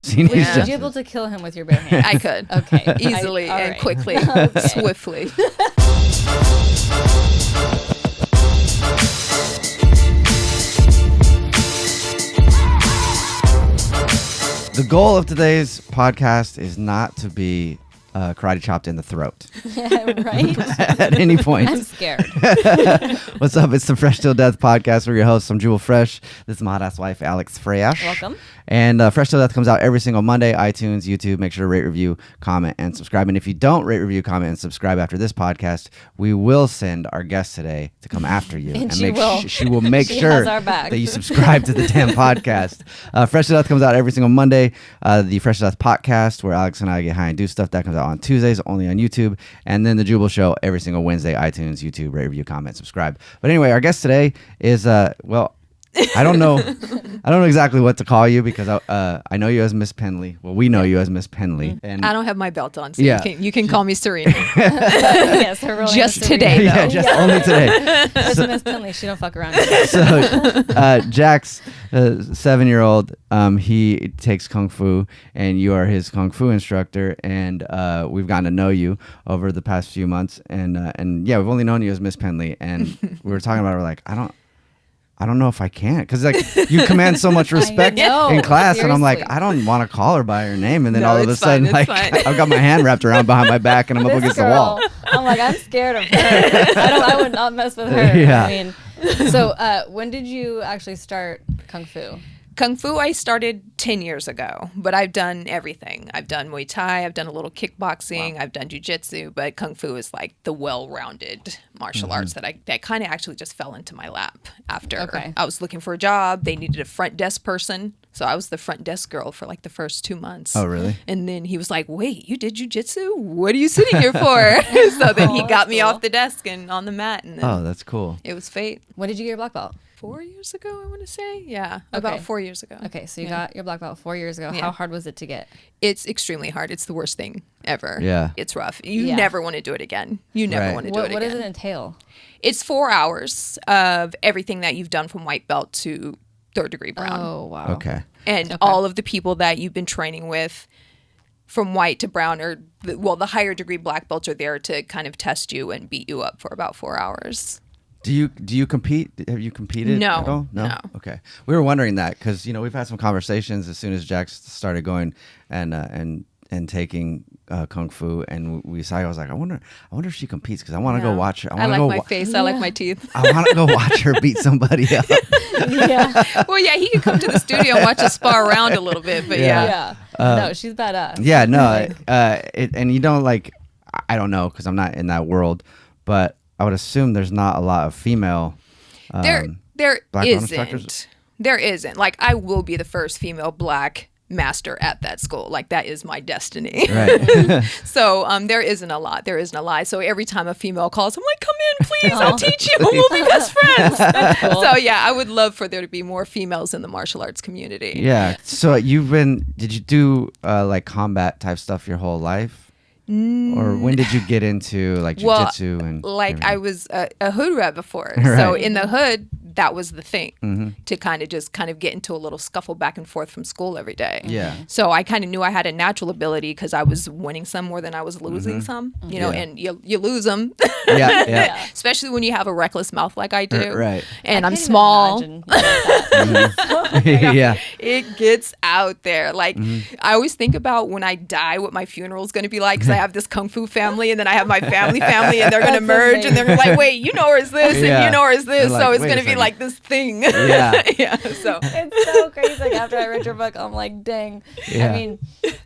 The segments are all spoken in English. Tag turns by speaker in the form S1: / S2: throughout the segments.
S1: Would you able to kill him with your bare hands?
S2: I could.
S1: Okay.
S2: Easily and quickly, swiftly.
S3: The goal of today's podcast is not to be karate chopped in the throat.
S1: Yeah, right?
S3: At any point.
S1: I'm scared.
S3: What's up? It's the Fresh Till Death podcast. We're your hosts. I'm Jubal Fresh. This is my hot ass wife, Alex Fresh.
S1: Welcome.
S3: And Fresh Till Death comes out every single Monday. iTunes, YouTube. Make sure to rate, review, comment, and subscribe. And if you don't rate, review, comment, and subscribe after this podcast, we will send our guest today to come after you.
S1: And she will.
S3: She will make
S1: She
S3: sure
S1: has our back.
S3: that you subscribe to the damn podcast. Fresh Till Death comes out every single Monday. The Fresh Till Death podcast, where Alex and I get high and do stuff, that comes out on Tuesdays, only on YouTube. And then the Jubal Show every single Wednesday, iTunes, YouTube, rate, review, comment, subscribe. But anyway, our guest today is, I don't know. I don't know exactly what to call you because I know you as Miss Pendley. Well, we know you as Miss Pendley. And
S2: I don't have my belt on, so
S3: Yeah.
S2: you can call me Syrena.
S1: Yes, her real name
S2: Just
S1: is Syrena.
S2: today, though.
S3: yeah, just only today.
S1: It's Miss Pendley. She don't fuck around.
S3: So Jack's 7-year-old, he takes Kung Fu, and you are his Kung Fu instructor, and we've gotten to know you over the past few months, and yeah, we've only known you as Miss Pendley, and we were talking about it, we're like, I don't know if I can, because like you command so much respect in class, and I'm like,
S1: seriously.
S3: I don't want to call her by her name, and then
S2: No,
S3: all of a
S2: it's fine,
S3: sudden,
S2: it's
S3: like
S2: fine.
S3: I've got my hand wrapped around behind my back, and I'm up
S1: This
S3: against the
S1: girl,
S3: wall.
S1: I'm like, I'm scared of her. I would not mess with her.
S3: Yeah.
S1: I mean, so when did you actually start Kung Fu?
S2: Kung Fu I started 10 years ago, but I've done everything. I've done Muay Thai, I've done a little kickboxing, I've done jiu-jitsu, but Kung Fu is like the well-rounded martial arts that kind of actually just fell into my lap after I was looking for a job. They needed a front desk person, so I was the front desk girl for like the first 2 months.
S3: Oh, really?
S2: And then he was like, wait, you did jiu-jitsu? What are you sitting here for? So then he got me
S1: cool.
S2: off the desk and on the mat, and then
S3: Oh, that's cool.
S2: it was fate.
S1: When did you get your black belt?
S2: 4 years ago, I want to say. Yeah, about 4 years ago.
S1: Okay, so you got your black belt 4 years ago.
S2: Yeah.
S1: How hard was it to get?
S2: It's extremely hard. It's the worst thing ever.
S3: Yeah.
S2: It's rough. You never want to do it again. You never
S3: Right.
S2: want to do it again.
S1: What does it entail?
S2: It's 4 hours of everything that you've done from white belt to third degree brown.
S1: Oh, wow.
S3: Okay.
S2: And all of the people that you've been training with from white to brown, or the higher degree black belts are there to kind of test you and beat you up for about 4 hours.
S3: Do you compete? Have you competed?
S2: No,
S3: at all?
S2: no.
S3: Okay, we were wondering that because we've had some conversations as soon as Jack started going and taking Kung Fu, and I was like, I wonder if she competes because I want to go watch her.
S2: I like my face. I like my teeth.
S3: I want to go watch her beat somebody up.
S1: Yeah.
S2: Well, yeah, he could come to the studio and watch us spar around a little bit, but
S1: Yeah. No, she's badass.
S3: Yeah, no, and you don't like. I don't know because I'm not in that world, but I would assume there's not a lot of female.
S2: There
S3: black belt instructors?
S2: isn't. There isn't. Like, I will be the first female black master at that school. Like, that is my destiny.
S3: Right.
S2: So there isn't a lot. There isn't a lot. So every time a female calls, I'm like, come in, please. I'll teach you. We'll be best friends.
S1: Cool.
S2: So yeah, I would love for there to be more females in the martial arts community.
S3: Yeah. So did you do like combat type stuff your whole life? Or when did you get into like jiu-jitsu and
S2: like
S3: everything?
S2: I was a Hoodrat before.
S3: Right.
S2: So in the hood, that was the thing, to kind of get into a little scuffle back and forth from school every day.
S3: Yeah.
S2: So I kind of knew I had a natural ability because I was winning some more than I was losing some,
S3: Yeah.
S2: and you lose them.
S3: yeah.
S2: Especially when you have a reckless mouth like I do.
S3: Right.
S2: And I'm
S1: Can't even
S2: small.
S1: imagine that.
S3: Yeah.
S2: It gets out there. Like, I always think about when I die, what my funeral is going to be like, because I have this Kung Fu family, and then I have my family, and they're going to
S1: That's
S2: merge, and they're gonna be like, wait, you know her as this,
S3: Yeah.
S2: and you know her as this.
S3: They're like,
S2: So it's
S3: wait
S2: going
S3: a
S2: to be
S3: second.
S2: like this thing.
S3: Yeah.
S2: Yeah. So
S1: It's so crazy. Like after I read your book, I'm like, dang.
S3: Yeah.
S1: I mean,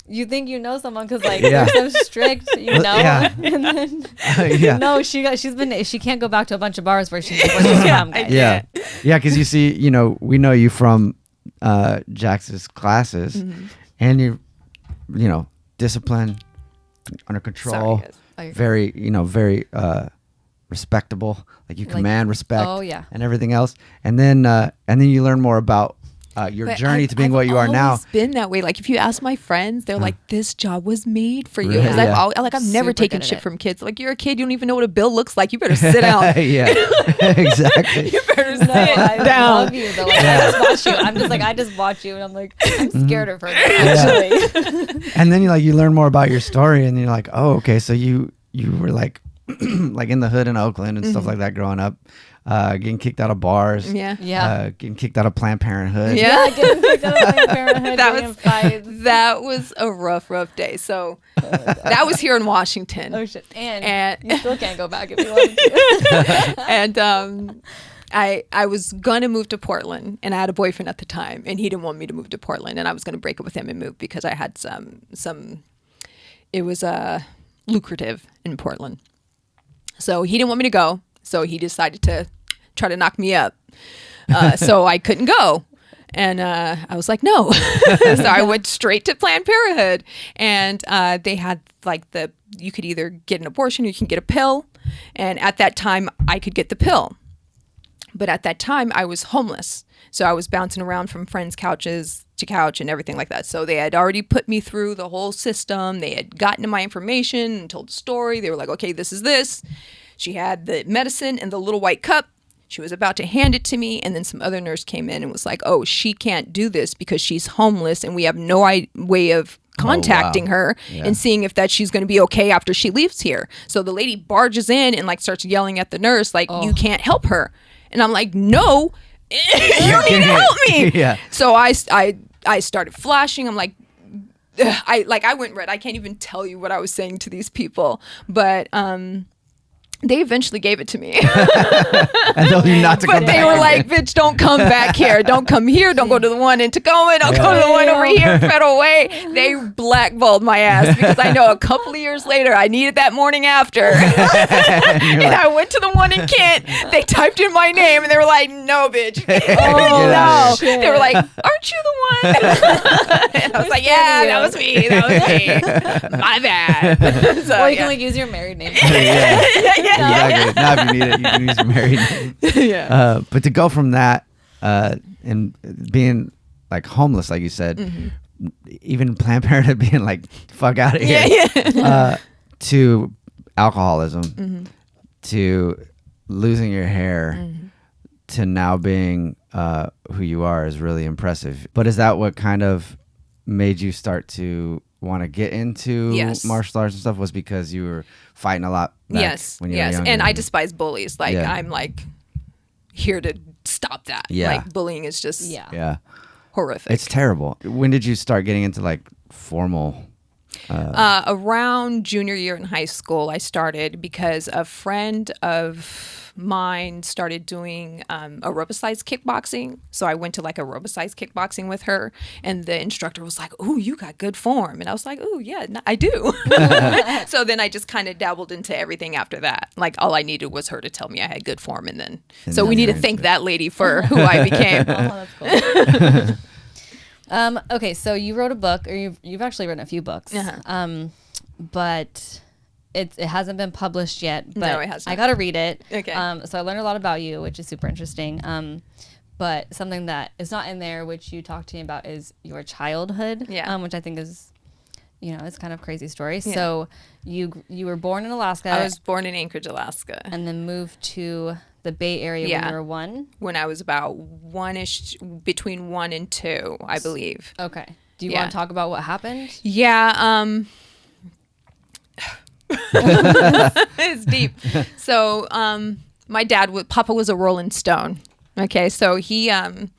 S1: you think you know someone because like
S3: Yeah.
S1: they're so strict, you know.
S3: Yeah.
S1: And then
S3: Yeah.
S1: no, she can't go back to a bunch of bars where she's from, guys.
S3: Yeah. Yeah, because you see, we know you from Jax's classes, and you're, disciplined, under control,
S2: Sorry, guys.
S3: very, very respectable. Like you command respect,
S1: oh, yeah.
S3: and everything else. And then you learn more about your
S2: But
S3: journey to being
S2: I've
S3: what you are now.
S2: always been that way. Like if you ask my friends, they're like, "This job was made for you."
S3: Really?
S2: Because
S3: Yeah.
S2: I've never
S1: Super
S2: taken
S1: good at
S2: shit
S1: it.
S2: from kids. Like you're a kid, you don't even know what a bill looks like. You better sit down.
S3: Yeah, exactly.
S2: You better
S1: No, I
S2: sit down.
S1: love you though. Like, I just watch you. I'm just like, I just watch you, and I'm like, I'm scared of her. Actually,
S3: And then you learn more about your story, and you're like, oh, okay, so you were like like in the hood in Oakland and stuff like that growing up, getting kicked out of bars,
S1: Yeah.
S3: getting kicked out of Planned Parenthood.
S2: Yeah.
S1: getting picked up by Planned Parenthood,
S2: That
S1: getting
S2: was-
S1: in fights.
S2: That was a rough day. So that was here in Washington.
S1: Oh shit! And
S2: And-
S1: you still can't go back if you wanted to.
S2: And I was gonna move to Portland, and I had a boyfriend at the time, and he didn't want me to move to Portland, and I was gonna break up with him and move because I had some. It was lucrative in Portland, so he didn't want me to go. So he decided to try to knock me up. So I couldn't go. And I was like, no. So I went straight to Planned Parenthood. And they had you could either get an abortion or you can get a pill. And at that time, I could get the pill. But at that time, I was homeless. So I was bouncing around from friends' couches to couch and everything like that. So they had already put me through the whole system. They had gotten to my information and told the story. They were like, okay, this is this. She had the medicine in the little white cup. She was about to hand it to me, and then some other nurse came in and was like, oh, she can't do this because she's homeless, and we have no way of contacting her and seeing if that she's going to be okay after she leaves here. So the lady barges in and starts yelling at the nurse, like, you can't help her. And I'm like, no, you need to help me.
S3: Yeah.
S2: So I started flashing. I'm like, I went red. I can't even tell you what I was saying to these people, but they eventually gave it to me.
S3: And told you not to come
S2: But
S3: back.
S2: they were like, bitch, don't come back here. Don't come here. Don't go to the one in Tacoma. Don't go to the one over here in Federal Way. They blackballed my ass because I know a couple of years later I needed that morning after. And I went to the one in Kent. They typed in my name and they were like, no, bitch.
S3: Oh,
S2: No.
S1: shit.
S2: They were like, aren't you the one? And I was like, yeah, that was me. That was me. My bad. So,
S1: Or you can use your married name.
S3: Exactly. Now if you need it, you can use your married name.
S2: Yeah.
S3: But to go from that and being homeless, like you said, even Planned Parenthood being like, fuck out of here, to alcoholism, to losing your hair, to now being who you are is really impressive. But is that what kind of made you start to want to get into martial arts and stuff, was because you were fighting a lot back when you were younger?
S2: And I despise bullies. I'm here to stop that.
S3: Yeah.
S2: Bullying is just horrific.
S3: It's terrible. When did you start getting into formal?
S2: Around junior year in high school, I started because a friend of mine started doing aerobicized kickboxing. So I went to aerobicized kickboxing with her, and the instructor was like, "Ooh, you got good form," and I was like, "Ooh, yeah, I do." So then I just kind of dabbled into everything after that. All I needed was her to tell me I had good form, and then so we need to thank that lady for who I became.
S1: Oh, that's cool. Okay, so you wrote a book, or you've actually written a few books, but it hasn't been published yet. But
S2: No, it hasn't.
S1: I got to read it.
S2: Okay.
S1: So I learned a lot about you, which is super interesting. But something that is not in there, which you talked to me about, is your childhood.
S2: Yeah.
S1: Which I think is, it's kind of a crazy story. Yeah. So you were born in Alaska.
S2: I was born in Anchorage, Alaska,
S1: and then moved to the Bay Area when you were 1?
S2: When I was about one-ish, between 1 and 2, I believe.
S1: Okay. Do you want to talk about what happened?
S2: Yeah. It's deep. So my Papa was a Rolling Stone. Okay, so he had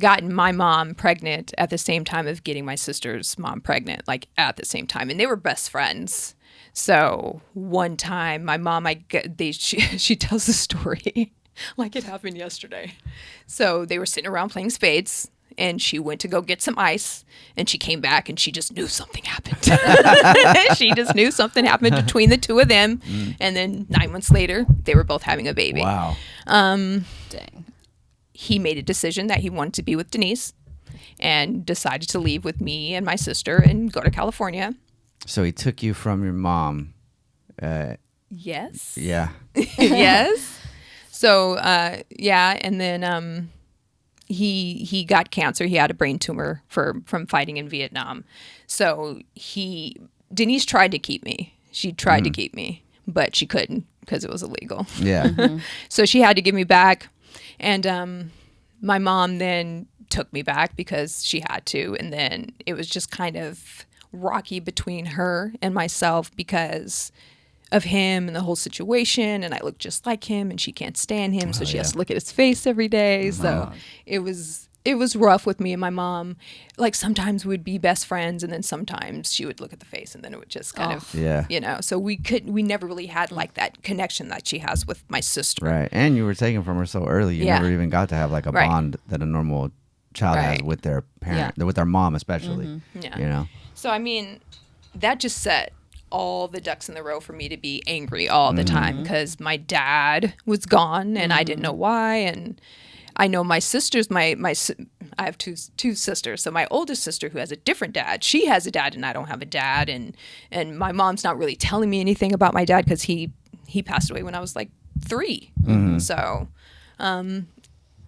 S2: gotten my mom pregnant at the same time of getting my sister's mom pregnant, at the same time, and they were best friends. So one time, my mom, she tells the story like it happened yesterday. So they were sitting around playing spades, and she went to go get some ice, and she came back, and she just knew something happened. She just knew something happened between the two of them, and then 9 months later, they were both having a baby.
S3: Wow.
S1: Dang.
S2: He made a decision that he wanted to be with Denise, and decided to leave with me and my sister and go to California.
S3: So he took you from your mom.
S2: Yes.
S3: Yeah.
S2: Yes. So, and then he got cancer. He had a brain tumor from fighting in Vietnam. So Denise tried to keep me. She tried to keep me, but she couldn't because it was illegal.
S3: Yeah.
S2: So she had to give me back. And my mom then took me back because she had to. And then it was just kind of rocky between her and myself because of him and the whole situation, and I look just like him and she can't stand him, so she has to look at his face every day. So it was rough with me and my mom. Like sometimes we'd be best friends, and then sometimes she would look at the face and then it would just kind of so we never really had like that connection that she has with my sister.
S3: Right. And you were taken from her so early, you never even got to have like a bond that a normal child has with their parent, with their mom especially. You know.
S2: So I mean, that just set all the ducks in the row for me to be angry all the time because my dad was gone and I didn't know why. And I know my sisters, I have two sisters. So my oldest sister, who has a different dad, she has a dad and I don't have a dad. And my mom's not really telling me anything about my dad because he passed away when I was like 3. So, and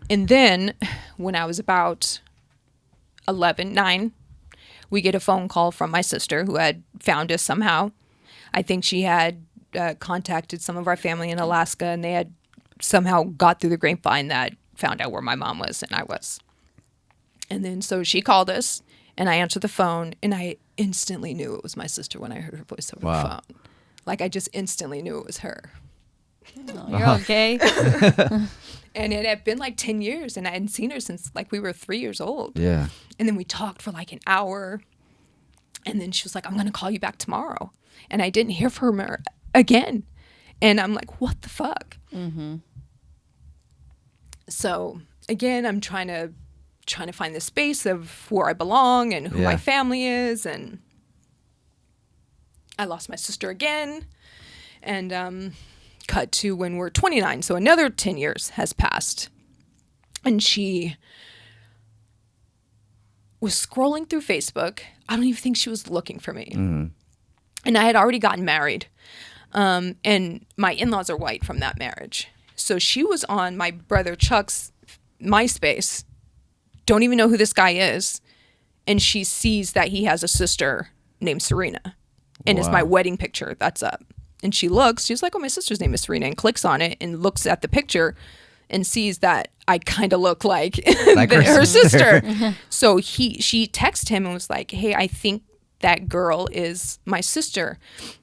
S2: then when I was about 9, we get a phone call from my sister who had found us somehow. I think she had contacted some of our family in Alaska, and they had somehow got through the grapevine that found out where my mom was and I was. And then so she called us, and I answered the phone, and I instantly knew it was my sister when I heard her voice over the phone. Like I just instantly knew it was her.
S1: Oh, you're okay.
S2: And it had been like 10 years, and I hadn't seen her since like we were 3 years old.
S3: Yeah.
S2: And then we talked for like an hour, and then she was like, I'm going to call you back tomorrow. And I didn't hear from her again. And I'm like, what the fuck? So again, I'm trying to find the space of where I belong and who my family is. And I lost my sister again. And cut to when we're 29. So another 10 years has passed. And she was scrolling through Facebook. I don't even think she was looking for me. And I had already gotten married. And my in-laws are white from that marriage. So she was on my brother Chuck's MySpace. Don't even know who this guy is. And she sees that he has a sister named Syrena. And it's my wedding picture that's up. And she looks, she's like, oh, my sister's name is Syrena, and clicks on it and looks at the picture and sees that I kind of look like, her sister. So she texted him and was like, hey, I think that girl is my sister.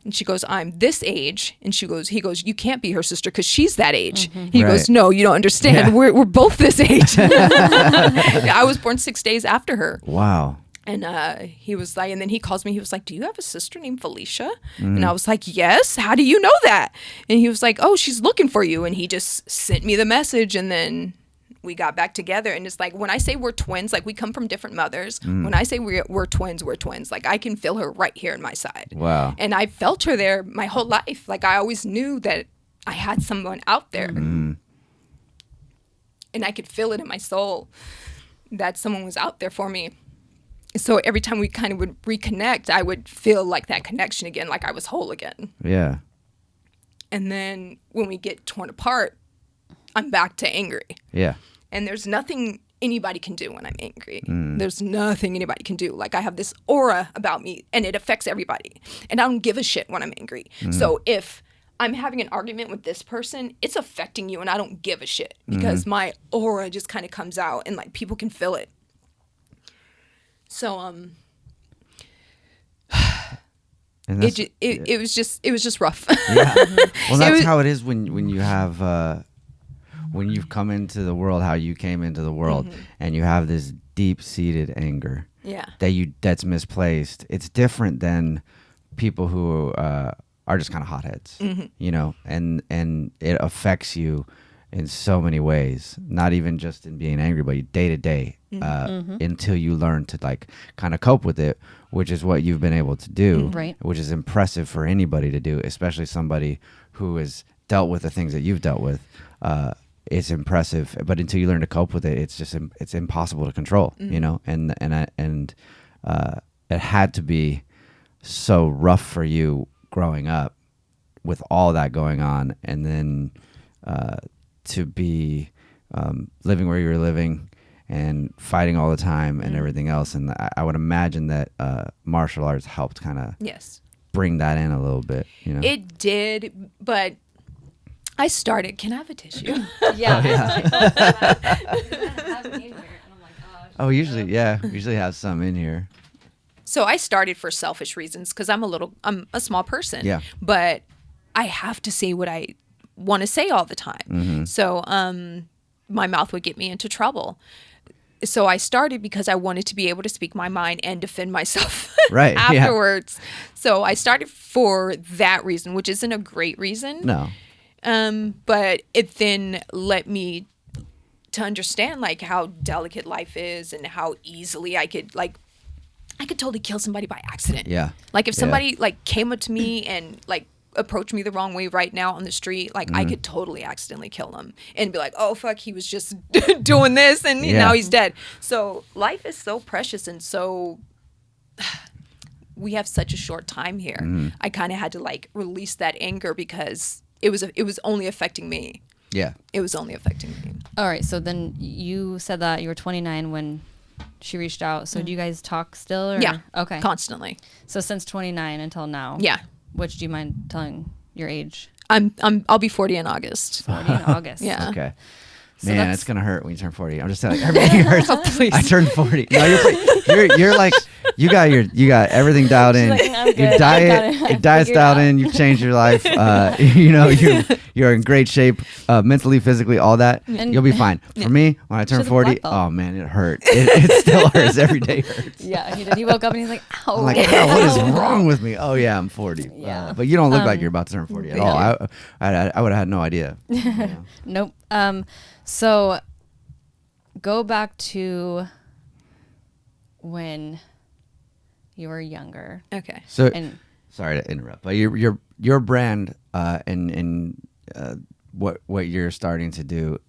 S2: And she goes, I'm this age. And he goes, you can't be her sister because she's that age. He goes, no, you don't understand. We're both this age. I was born 6 days after her.
S3: Wow.
S2: And he was like, and then he calls me, he was like, do you have a sister named Felicia? And I was like, yes, how do you know that? And he was like, oh, she's looking for you. And he just sent me the message, and then we got back together. And it's like, when I say we're twins, like we come from different mothers. When I say we're twins, we're twins. Like I can feel her right here in my side.
S3: Wow.
S2: And I felt her there my whole life. Like I always knew that I had someone out there. And I could feel it in my soul that someone was out there for me. So every time we kind of would reconnect, I would feel like that connection again, like I was whole again.
S3: Yeah.
S2: And then when we get torn apart, I'm back to angry.
S3: Yeah.
S2: And there's nothing anybody can do when I'm angry. There's nothing anybody can do. Like I have this aura about me, and it affects everybody. And I don't give a shit when I'm angry. So if I'm having an argument with this person, it's affecting you, and I don't give a shit because my aura just kind of comes out, and like people can feel it. So it was just rough.
S3: Yeah. Well, that's how it is when you have when you've come into the world, how you came into the world, and you have this deep-seated anger.
S2: Yeah.
S3: That's misplaced. It's different than people who are just kind of hotheads, you know, and it affects you in so many ways, not even just in being angry, but day to day, until you learn to like kind of cope with it, which is what you've been able to do, which is impressive for anybody to do, especially somebody who has dealt with the things that you've dealt with. It's impressive, but until you learn to cope with it, it's impossible to control, you know, and it had to be so rough for you growing up with all that going on, and then to be living where you were living and fighting all the time and everything else. And I would imagine that martial arts helped kind of
S2: Yes.
S3: bring that in a little bit, you know?
S2: It did, but I started. Can I have a tissue?
S1: Yeah.
S3: Oh, usually have some in here.
S2: So I started for selfish reasons because I'm a small person.
S3: Yeah.
S2: But I have to say what I want to say all the time.
S3: Mm-hmm.
S2: So my mouth would get me into trouble. So I started because I wanted to be able to speak my mind and defend myself
S3: Right, yeah.
S2: afterwards. So I started for that reason, which isn't a great reason.
S3: No.
S2: But it then led me to understand like how delicate life is and how easily I could totally kill somebody by accident.
S3: Yeah.
S2: Like if somebody like came up to me and like approached me the wrong way right now on the street, like I could totally accidentally kill him and be like, oh fuck, he was just doing this and now he's dead. So life is so precious and so we have such a short time here. I kind of had to like release that anger because it was only affecting me.
S3: Yeah.
S2: It was only affecting me.
S1: All right. So then you said that you were 29 when she reached out. So do you guys talk still? Or?
S2: Yeah.
S1: Okay.
S2: Constantly.
S1: So since 29 until now.
S2: Yeah.
S1: Which do you mind telling your age?
S2: I'll be 40 in August.
S1: 40 in August.
S2: Yeah.
S3: Okay.
S1: So
S3: Man,
S1: that's-
S3: it's gonna hurt when you turn 40. I'm just telling you, everything hurts.
S2: Please.
S3: I turned 40. No, you're like you got everything dialed in.
S1: like, I'm good.
S3: Your
S1: I got it. I
S3: your diet's
S1: figured
S3: dialed
S1: out.
S3: in. You've changed your life. You're in great shape, mentally, physically, all that.
S1: And-
S3: You'll be fine. For me, when I turned
S1: She's a
S3: 40,
S1: black belt.
S3: oh man, it hurt. It still hurts. Every day hurts.
S1: Yeah, he did. He woke up and he's like, ow.
S3: I'm like, oh, what is wrong with me? Oh yeah, I'm 40.
S1: Yeah.
S3: But you don't look like you're about to turn 40 at all.
S2: yeah.
S3: I would have had no idea. You know?
S1: Nope. So go back to when you were younger.
S2: Okay.
S3: So
S1: And
S3: sorry to interrupt, but your brand and what you're starting to do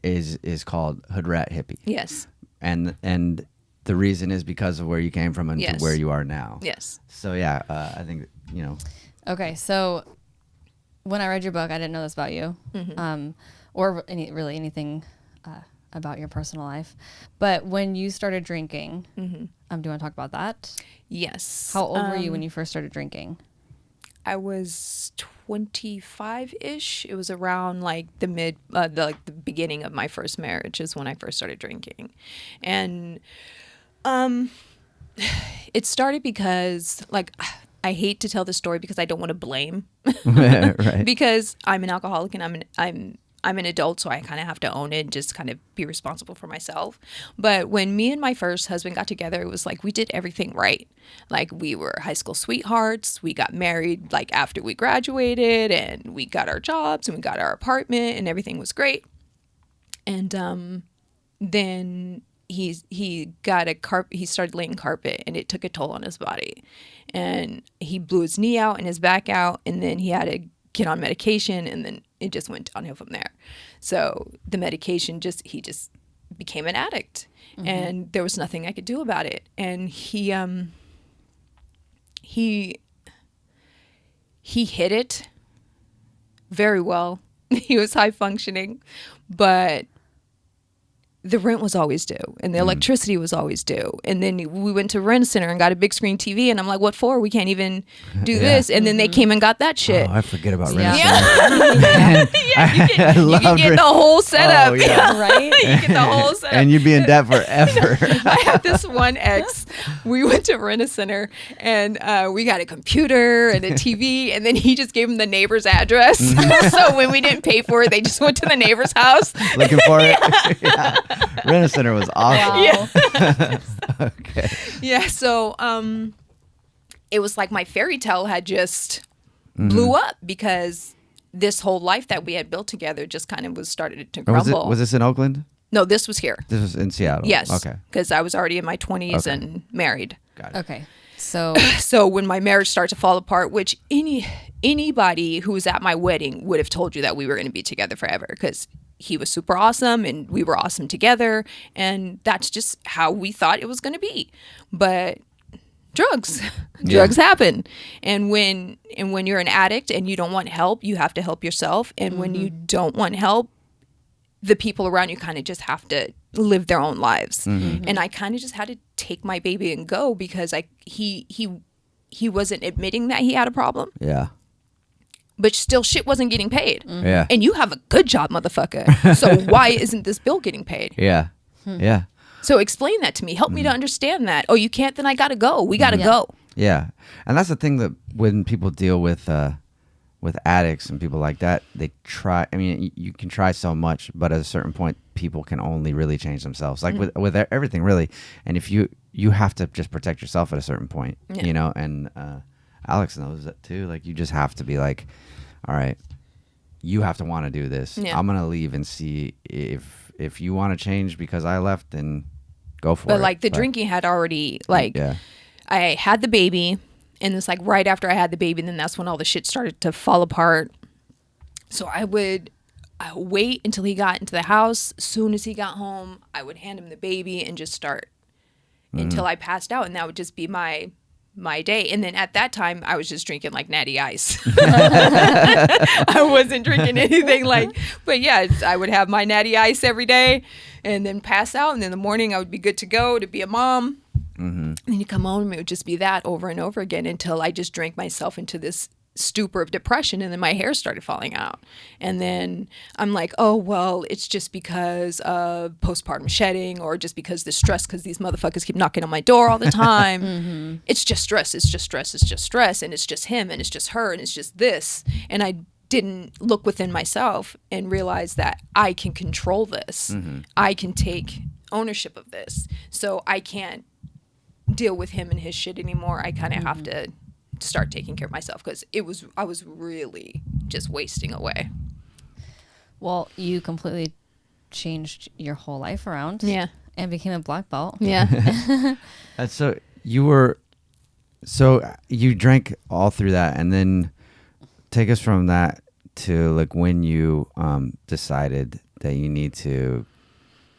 S3: is called Hoodrat Hippie.
S2: Yes.
S3: And the reason is because of where you came from and
S2: Yes.
S3: to where you are now.
S2: Yes.
S3: So yeah, I think
S1: okay, so when I read your book, I didn't know this about you, or really anything about your personal life. But when you started drinking, do you want to talk about that?
S2: Yes.
S1: How old were you when you first started drinking?
S2: I was 25-ish. It was around like the beginning of my first marriage is when I first started drinking. And it started because like I hate to tell the story because I don't want to blame.
S3: right.
S2: Because I'm an alcoholic and I'm an adult, so I kind of have to own it and just kind of be responsible for myself. But when me and my first husband got together, it was like we did everything right. Like we were high school sweethearts. We got married like after we graduated, and we got our jobs and we got our apartment, and everything was great. And then he got he started laying carpet, and it took a toll on his body, and he blew his knee out and his back out, and then he had to get on medication, and then it just went downhill from there. So the medication he just became an addict, and there was nothing I could do about it. And he hid it very well. He was high functioning, but the rent was always due and the electricity was always due. And then we went to Rent-A-Center and got a big screen TV, and I'm like, what for? We can't even do this. And then they came and got that shit.
S3: Oh, I forget about
S1: Yeah.
S3: Rent-A-Center.
S2: You can get the whole setup.
S3: Oh, yeah.
S1: Right?
S2: You get the whole setup.
S3: And you'd be in debt forever.
S2: I had this one ex. We went to Rent-A-Center and we got a computer and a TV, and then he just gave him the neighbor's address. So when we didn't pay for it, they just went to the neighbor's house.
S3: Looking for it. Yeah. Rent-A-Center was awesome.
S1: Wow.
S3: Okay.
S2: Yeah, so it was like my fairy tale had just blew up because this whole life that we had built together just kind of started to crumble.
S3: Was this in Oakland?
S2: No, this was here.
S3: This was in Seattle.
S2: Yes.
S3: Okay.
S2: Because I was already in my 20s
S3: Okay.
S2: and married.
S3: Got it.
S1: Okay. So
S2: So when my marriage started to fall apart, which anybody who was at my wedding would have told you that we were going to be together forever, because he was super awesome and we were awesome together, and that's just how we thought it was going to be. But drugs happen, and when you're an addict and you don't want help, you have to help yourself, and when you don't want help, the people around you kind of just have to live their own lives. And I kind of just had to take my baby and go because he wasn't admitting that he had a problem.
S3: Yeah.
S2: But still shit wasn't getting paid.
S3: Yeah.
S2: And you have a good job, motherfucker. So why isn't this bill getting paid?
S3: Yeah. Yeah.
S2: So explain that to me. Help me to understand that. Oh, you can't? Then I got to go. We got to go.
S3: Yeah. And that's the thing that when people deal with addicts and people like that, they try. I mean, you can try so much, but at a certain point, people can only really change themselves. Like with everything, really. And if you have to just protect yourself at a certain point, you know. And Alex knows that too. Like you just have to be like, all right, you have to want to do this.
S2: Yeah.
S3: I'm gonna leave and see if you want to change because I left, then go for it.
S2: But like the drinking had already I had the baby. And it's like right after I had the baby, and then that's when all the shit started to fall apart. So I would wait until he got into the house. As soon as he got home, I would hand him the baby and just start until I passed out. And that would just be my day. And then at that time, I was just drinking like Natty Ice. I wasn't drinking anything but yeah, I would have my Natty Ice every day and then pass out. And in the morning, I would be good to go to be a mom. And then you come home and it would just be that over and over again until I just drank myself into this stupor of depression, and then my hair started falling out. And then I'm like, oh, well, it's just because of postpartum shedding or just because the stress because these motherfuckers keep knocking on my door all the time. It's just stress. It's just stress. It's just stress. And it's just him and it's just her and it's just this. And I didn't look within myself and realize that I can control this. I can take ownership of this. So I can't deal with him and his shit anymore. I kind of have to start taking care of myself because I was really just wasting away.
S1: Well, you completely changed your whole life around.
S2: Yeah.
S1: And became a black belt.
S2: Yeah.
S3: So you drank all through that, and then take us from that to like when you decided that you need to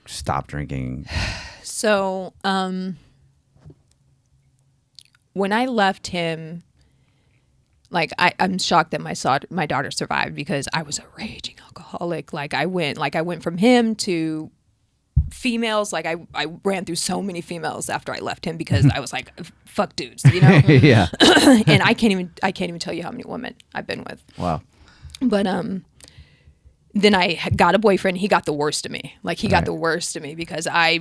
S3: stop drinking.
S2: So when I left him, like I'm shocked that my daughter survived because I was a raging alcoholic. I went from him to females. Like I ran through so many females after I left him because I was like, fuck dudes, you know?
S3: Yeah.
S2: And I can't even tell you how many women I've been with.
S3: Wow.
S2: But then I got a boyfriend. He got the worst of me. Like he got the worst of me because I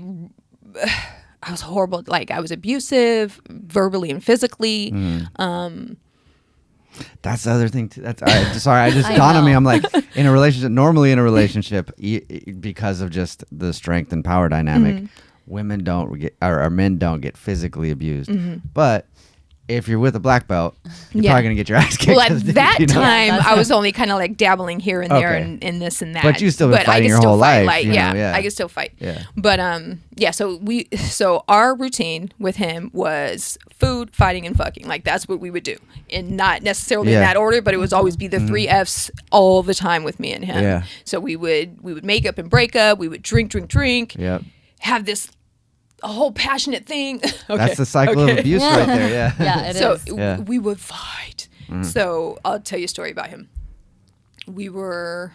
S2: was horrible. Like I was abusive, verbally and physically.
S3: That's the other thing too. Sorry, I just dawned on me. I'm like, normally in a relationship, because of just the strength and power dynamic, women don't get, or men don't get physically abused. But if you're with a black belt, you're probably going to get your ass kicked.
S2: Well, at that time, I was only kind of like dabbling here and there and this and that.
S3: But you still been fighting your whole life.
S2: I can still fight.
S3: Yeah.
S2: But so our routine with him was food, fighting, and fucking. Like that's what we would do. And not necessarily in that order, but it would always be the 3 Fs all the time with me and him.
S3: Yeah.
S2: So we would make up and break up. We would drink.
S3: Yep.
S2: Have this a whole passionate thing. Okay.
S3: That's the cycle of abuse right there. Yeah.
S1: Yeah, it is.
S2: We would fight. So I'll tell you a story about him. We were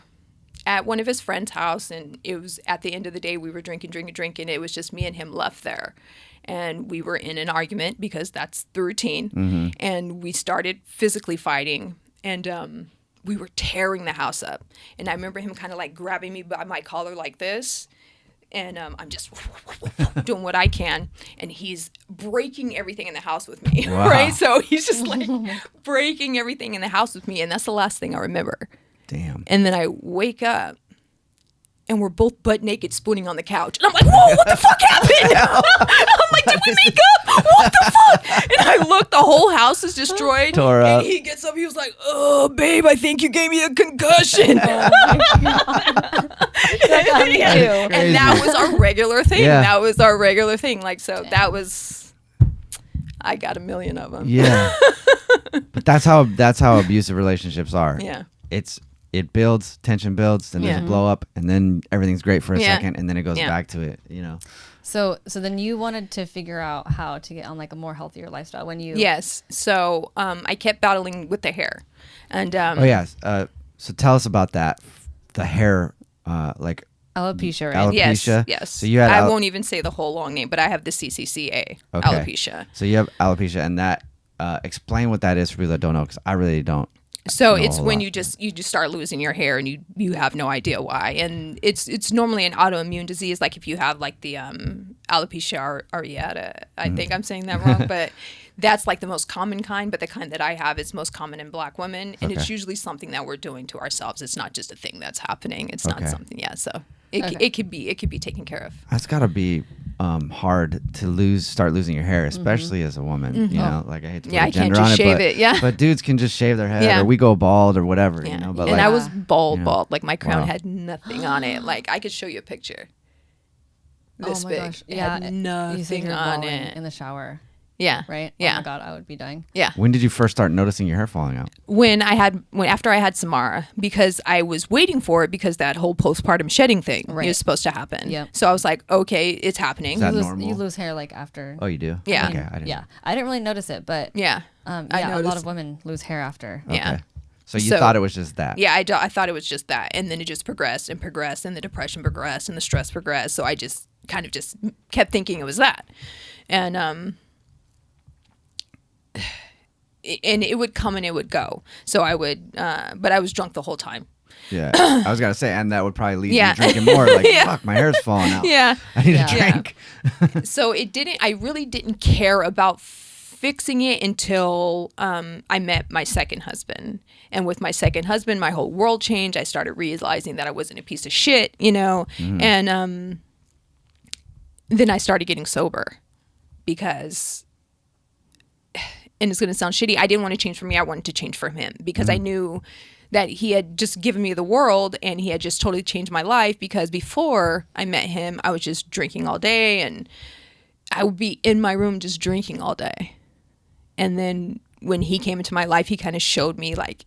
S2: at one of his friend's house, and it was at the end of the day. We were drinking. It was just me and him left there. And we were in an argument because that's the routine. And we started physically fighting. And we were tearing the house up. And I remember him kind of like grabbing me by my collar like this. And I'm just doing what I can. And he's breaking everything in the house with me.
S3: Wow.
S2: Right? So he's just like breaking everything in the house with me. And that's the last thing I remember.
S3: Damn.
S2: And then I wake up. And we're both butt naked spooning on the couch. And I'm like, whoa, what the fuck happened? I'm like, did we make up? What the fuck? And I look, the whole house is destroyed.
S3: Tore up.
S2: And he gets up, he was like, oh, babe, I think you gave me a concussion.
S1: Oh my God.
S2: And that was our regular thing.
S3: Yeah.
S2: That was our regular thing. Like, so that was, I got a million of them.
S3: Yeah. But that's how abusive relationships are.
S2: Yeah.
S3: It builds, tension builds, then there's a blow up, and then everything's great for a second, and then it goes back to it, you know.
S1: So then you wanted to figure out how to get on like a more healthier lifestyle when you...
S2: Yes. So I kept battling with the hair. And
S3: so tell us about that. The hair, like
S1: Alopecia, right?
S3: Alopecia.
S2: Yes.
S3: So you had
S2: I won't even say the whole long name, but I have the CCCA, alopecia.
S3: So you have alopecia, and that explain what that is for people that don't know, because I really don't.
S2: So it's when you just start losing your hair and you have no idea why, and it's normally an autoimmune disease. Like if you have like the alopecia areata, I think I'm saying that wrong, but that's like the most common kind. But the kind that I have is most common in Black women, and it's usually something that we're doing to ourselves. It's not just a thing that's happening. It's not something. Yeah. So it could be taken care of.
S3: That's got to be hard to start losing your hair, especially as a woman. You know, like I hate to put a gender on it, but dudes can just shave their head, or we go bald or whatever. You know, but
S2: and I was bald. Like my crown had nothing on it. Like I could show you a picture. This big.
S1: Gosh.
S2: It had nothing on it
S1: in the shower.
S2: Yeah.
S1: Right.
S2: Yeah.
S1: Oh my God, I would be dying.
S2: Yeah.
S3: When did you first start noticing your hair falling out?
S2: After I had Samara, because I was waiting for it, because that whole postpartum shedding thing was supposed to happen.
S1: Yep.
S2: So I was like, okay, it's happening.
S3: Is that normal?
S1: You lose hair like after.
S3: Oh, you do?
S2: Yeah.
S3: Okay, I didn't.
S1: Yeah, I didn't really notice it, but a lot of women lose hair after.
S3: Okay.
S2: Yeah.
S3: So you thought it was just that?
S2: Yeah, I thought it was just that, and then it just progressed and progressed, and the depression progressed, and the stress progressed. So I just kind of just kept thinking it was that, and it would come and it would go. So I would, but I was drunk the whole time.
S3: Yeah, I was gonna say, and that would probably lead you drinking more. Like, fuck, my hair's falling out.
S2: Yeah,
S3: I need a drink.
S2: So I really didn't care about fixing it until I met my second husband. And with my second husband, my whole world changed. I started realizing that I wasn't a piece of shit, you know. And then I started getting sober because, and it's going to sound shitty, I didn't want to change for me. I wanted to change for him, because I knew that he had just given me the world, and he had just totally changed my life. Because before I met him, I was just drinking all day, and I would be in my room just drinking all day. And then when he came into my life, he kind of showed me like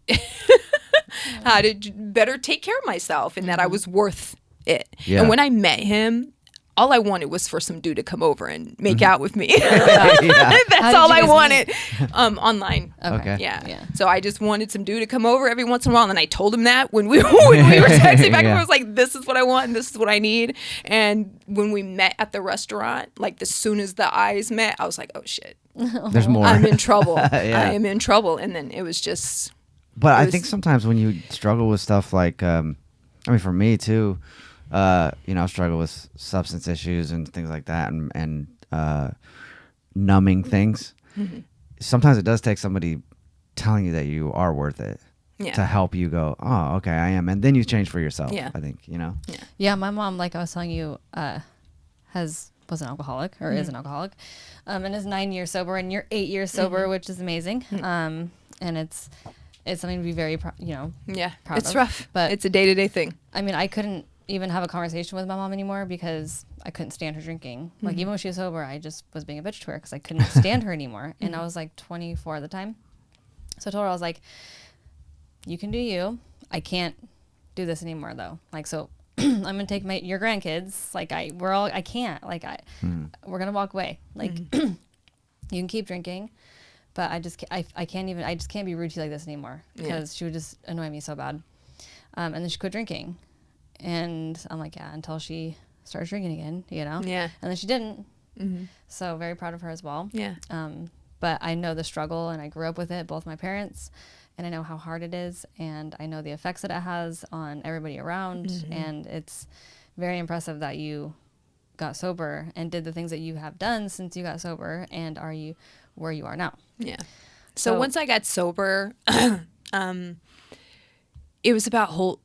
S2: how to better take care of myself, and that I was worth it. Yeah. And when I met him, all I wanted was for some dude to come over and make out with me. That's all I wanted. Online.
S3: Okay.
S2: Yeah. So I just wanted some dude to come over every once in a while, and I told him that when we were texting back and forth. I was like, this is what I want, and this is what I need. And when we met at the restaurant, like as soon as the eyes met, I was like, oh shit.
S3: There's more.
S2: I'm in trouble. I am in trouble. And then it was just.
S3: But I think sometimes when you struggle with stuff like, I mean, for me too, I struggle with substance issues and things like that, and numbing things. Mm-hmm. Sometimes it does take somebody telling you that you are worth it to help you go, oh, okay, I am. And then you change for yourself, I think,
S1: Yeah, my mom, like I was telling you, was an alcoholic, or is an alcoholic, and is 9 years sober, and you're 8 years sober, which is amazing. And it's something to be very, proud
S2: it's
S1: of.
S2: Rough,
S1: but
S2: it's a day-to-day thing. I
S1: mean, I couldn't even have a conversation with my mom anymore because I couldn't stand her drinking. Like even when she was sober, I just was being a bitch to her because I couldn't stand her anymore. And I was like 24 at the time. So I told her, I was like, you can do you. I can't do this anymore though. Like, so I'm gonna take your grandkids. Like I can't. Like we're gonna walk away. Like you can keep drinking, but I just can't be rude to you like this anymore, because she would just annoy me so bad. And then she quit drinking. And I'm like, until she starts drinking again, Yeah. And then she didn't. Mm-hmm. So very proud of her as well. Yeah. But I know the struggle, and I grew up with it, both my parents, and I know how hard it is, and I know the effects that it has on everybody around. Mm-hmm. And it's very impressive that you got sober and did the things that you have done since you got sober, and are you where you are now. Yeah.
S2: So once I got sober, it was about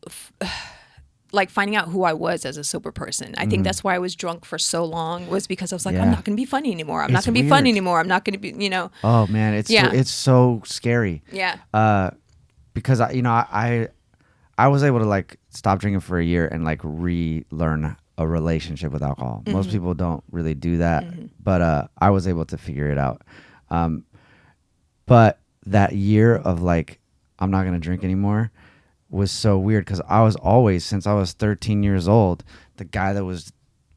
S2: like finding out who I was as a sober person. I think that's why I was drunk for so long, was because I was like, I'm not going to be funny anymore. I'm not going to be fun anymore. I'm not going to be,
S3: Oh man, it's so scary.
S2: Yeah.
S3: Because I was able to like stop drinking for a year and like relearn a relationship with alcohol. Mm-hmm. Most people don't really do that, but I was able to figure it out. But that year of like, I'm not going to drink anymore was so weird, because I was always, since I was 13 years old, the guy that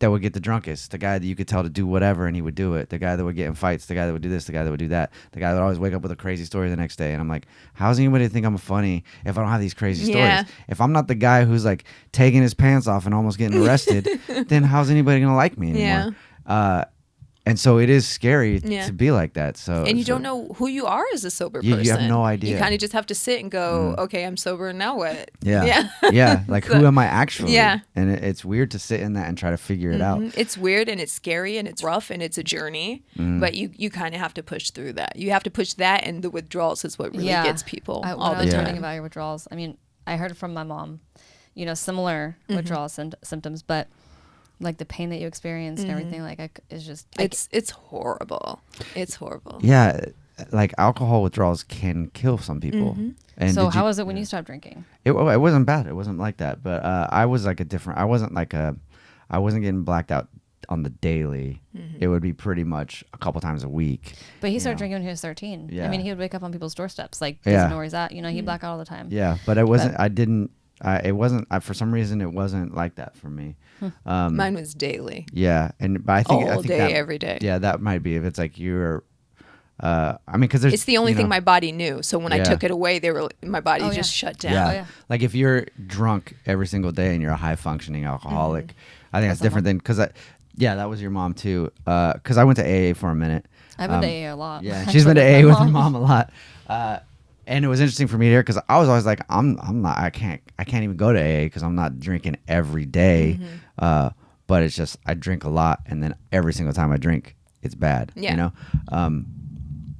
S3: that would get the drunkest, the guy that you could tell to do whatever and he would do it, the guy that would get in fights, the guy that would do this, the guy that would do that, the guy that would always wake up with a crazy story the next day. And I'm like, how's anybody think I'm funny if I don't have these crazy stories? If I'm not the guy who's like taking his pants off and almost getting arrested, then how's anybody gonna like me anymore? And so it is scary to be like that. So
S2: and you don't know who you are as a sober person.
S3: You have no idea.
S2: You kind of just have to sit and go, okay, I'm sober, and now what?
S3: Yeah. Like,
S2: So,
S3: who am I actually?
S2: Yeah.
S3: And it's weird to sit in that and try to figure it out.
S2: It's weird and it's scary and it's rough and it's a journey, but you kind of have to push through that. You have to push that, and the withdrawals is what really gets people all the time.
S1: Learning about your withdrawals, I mean, I heard from my mom, similar withdrawal symptoms, but like the pain that you experience and everything, like it's just
S2: it's horrible. It's horrible.
S3: Yeah, like alcohol withdrawals can kill some people. And
S1: so how was it when you stopped drinking?
S3: It wasn't bad. It wasn't like that. But I was like I wasn't getting blacked out on the daily. It would be pretty much a couple times a week.
S1: But he started drinking when he was 13.
S3: Yeah.
S1: I mean, he would wake up on people's doorsteps, like doesn't know where he's at. He'd black out all the time.
S3: Yeah, but it wasn't. It wasn't. For some reason, it wasn't like that for me.
S2: Mine was daily.
S3: Yeah, but I think
S2: all day,
S3: that,
S2: every day.
S3: Yeah, that might be if it's like you're. I mean, because there's.
S2: It's the only thing my body knew. So when I took it away, my body just shut down.
S3: Yeah. Like if you're drunk every single day and you're a high functioning alcoholic, I think that's different than because that was your mom too. Because I went to AA for a minute.
S1: I've been to AA a lot.
S3: Yeah, she's been to AA with her mom a lot. And it was interesting for me here because I was always like, I can't even go to AA because I'm not drinking every day. But it's just I drink a lot, and then every single time I drink, it's bad.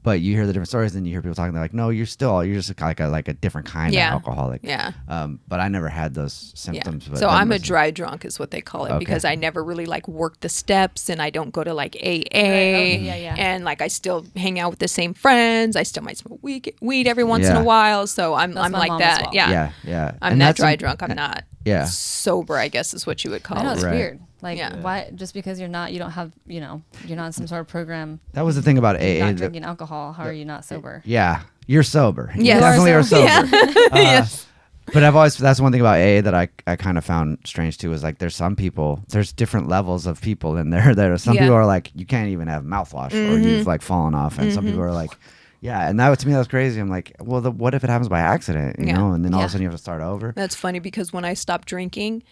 S3: But you hear the different stories, and you hear people talking. They're like, "No, you're just like a different kind of alcoholic."
S2: Yeah.
S3: But I never had those symptoms.
S2: Yeah.
S3: But
S2: so I'm a dry drunk, is what they call it, because I never really like work the steps, and I don't go to like AA, and like I still hang out with the same friends. I still might smoke weed every once in a while. So I'm like that. Well.
S3: Yeah.
S2: I'm that dry drunk. I'm not.
S3: Yeah.
S2: Sober, I guess, is what you would call it.
S1: I know, it's weird. Like,
S2: Yeah.
S1: why? Just because you don't have, you're not in some sort of program.
S3: That was the thing about
S1: You're
S3: AA.
S1: not drinking alcohol. How are you not sober?
S3: Yeah, you're sober.
S2: Yes.
S3: You definitely are sober.
S2: Yeah. Yes.
S3: But that's one thing about AA that I kind of found strange too, is like there's different levels of people in there. There are some people are like, you can't even have mouthwash or you've like fallen off, and some people are like, yeah, and that to me that was crazy. I'm like, well, what if it happens by accident, you know? And then all of a sudden you have to start over.
S2: That's funny because when I stopped drinking,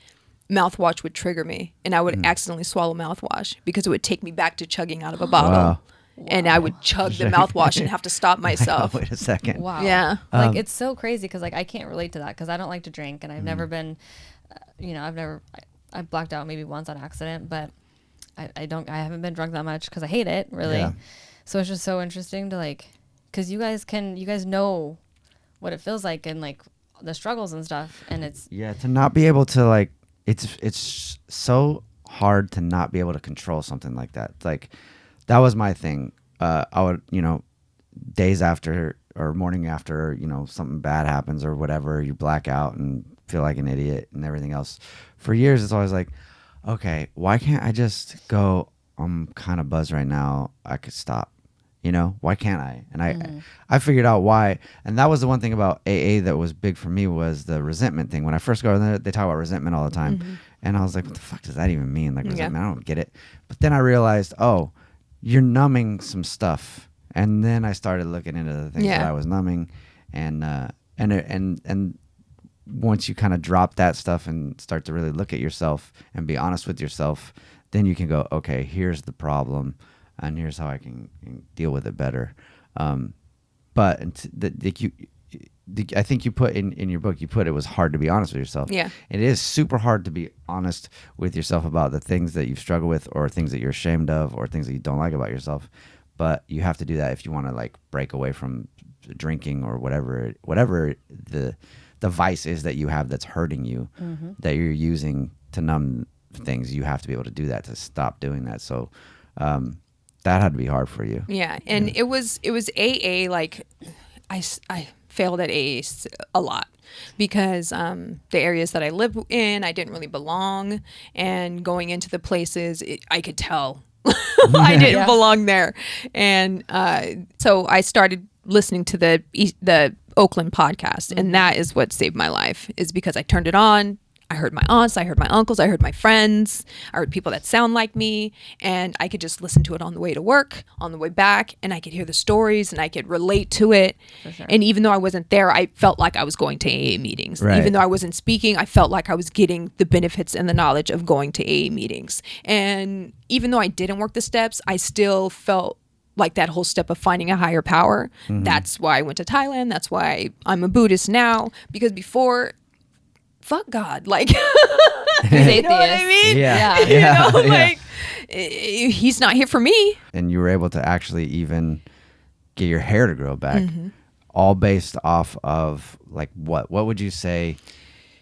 S2: mouthwash would trigger me, and I would accidentally swallow mouthwash because it would take me back to chugging out of a bottle.
S3: Wow.
S2: And I would chug the mouthwash and have to stop myself.
S3: Wait a second.
S1: Wow.
S2: Yeah.
S1: Like it's so crazy because like I can't relate to that because I don't like to drink, and I've never been, I blacked out maybe once on accident, but I haven't been drunk that much because I hate it really.
S3: Yeah.
S1: So it's just so interesting to like, because you guys know what it feels like and like the struggles and stuff, and it's
S3: to not be able to like, it's so hard to not be able to control something like that. Like that was my thing. I would, days after or morning after, something bad happens or whatever, you black out and feel like an idiot and everything else. For years, it's always like, okay, why can't I just go, I'm kind of buzzed right now, I could stop. Why can't I? And I figured out why. And that was the one thing about AA that was big for me was the resentment thing. When I first go in there, they talk about resentment all the time. And I was like, what the fuck does that even mean? Like resentment, I don't get it. But then I realized, you're numbing some stuff. And then I started looking into the things that I was numbing. And once you kind of drop that stuff and start to really look at yourself and be honest with yourself, then you can go, okay, here's the problem. And here's how I can deal with it better. But I think you put in your book, it was hard to be honest with yourself.
S2: Yeah.
S3: It is super hard to be honest with yourself about the things that you struggle with or things that you're ashamed of or things that you don't like about yourself. But you have to do that if you want to like break away from drinking or whatever the vice is that you have that's hurting you, that you're using to numb things. You have to be able to do that to stop doing that. So, that had to be hard for you.
S2: Yeah, and it was AA. Like, I failed at AA a lot because the areas that I live in, I didn't really belong, and going into the places, I could tell I didn't belong there, and so I started listening to the Oakland podcast, and that is what saved my life. Is because I turned it on. I heard my aunts, I heard my uncles, I heard my friends, I heard people that sound like me, and I could just listen to it on the way to work, on the way back, and I could hear the stories and I could relate to it.
S1: For sure.
S2: And even though I wasn't there, I felt like I was going to AA meetings.
S3: Right.
S2: Even though I wasn't speaking, I felt like I was getting the benefits and the knowledge of going to AA meetings. And even though I didn't work the steps, I still felt like that whole step of finding a higher power. That's why I went to Thailand. That's why I'm a Buddhist now, because before, fuck God, like,
S1: He's
S2: you know what I mean?
S1: Yeah.
S2: You know, like, he's not here for me.
S3: And you were able to actually even get your hair to grow back, all based off of like what would you say?